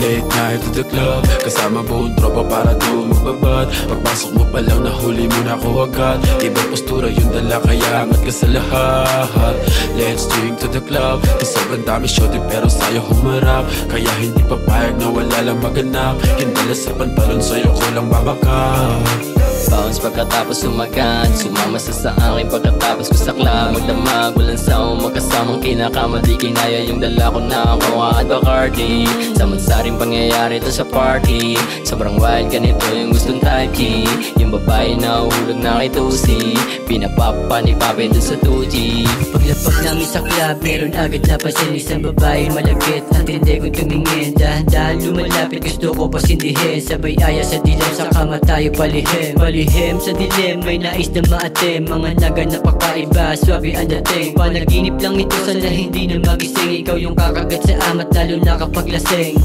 Late night to the club, kasama buong tropa para doon magbabad. Pagpasok mo pa lang nahuli mo na ako agad. Ibang postura yung dala kaya angat ka sa lahat. Let's drink to the club, kasi sobrang dami shorty pero sa'yo humarap. Kaya hindi papayag na wala lang maganap. Yung dala sa pantalon sa'yo ko lang babakap. Bounce pagkatapos sumagan, sumama sa akin pagkatapos ko sa club. Magdamag, walang sound, magkasamang kinakama. Di kinaya yung dala ko na kawa at Bacardi. Samansaring pangyayari to sa party. Sobrang wild, ganito yung gustong type G. Yung babae na uhulog na kay Tusi, pinapapa ni Pape dun sa 2G. Paglapag namin sa club, meron agad napansin isang babae malagkit. Ang tindi ko tumingin, dahan-dahan lumalapit, gusto ko pasindihin. Sabay aya sa dilim, sa kama tayo palihim. Palihim sa dilim, may nais na maatim. Mga naganap pakaiba, swabe ang dating. Panaginip lang ito, sana hindi na magising. Ikaw yung kakagat sa amat, lalo na kapag lasing.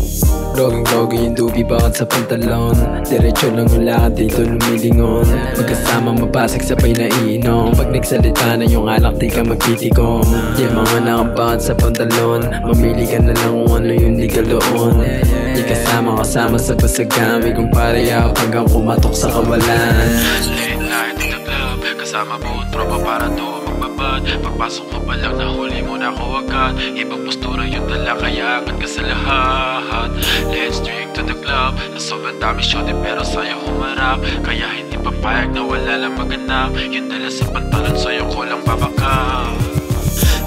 Doging yung dubi bakit sa pantalon. Diretso lang yung lakad dito lumilingon. Magkasama mabasag sabay na iinom. Pag nagsalita na yung alak di ka magtitikom. Yung mga nakabakad sa pantalon, mamili ka na lang kung ano yung di ka doon. Di kasama sa basagami kung pareha hanggang kumatok sa kawalan. Late night in the club, kasama buong tropa para doon magbabad. Pagpasok mo pa lang nahuli mo na ako agad. Ibang postura yung dala kaya angat ka sa lahat. Let's drink to the club, na sobrang dami shorty pero sa'yo humarap. Kaya hindi papayag na wala lang maganap. Yung dala sa pantalon sa'yo ko lang babakap.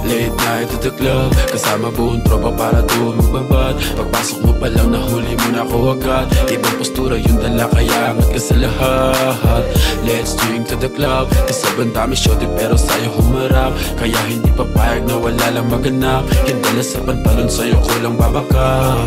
Late night to the club, kasama buong tropa para doon magbabad. Pagpasok mo pa lang nahuli mo na ako agad. Ibang postura yung dala kaya angat ka sa lahat. Let's drink to the club, kasi sobrang dami shorty pero sa'yo humarap. Kaya hindi papayag na wala lang maganap. Yung dala sa pantalon sa'yo ko lang babakap.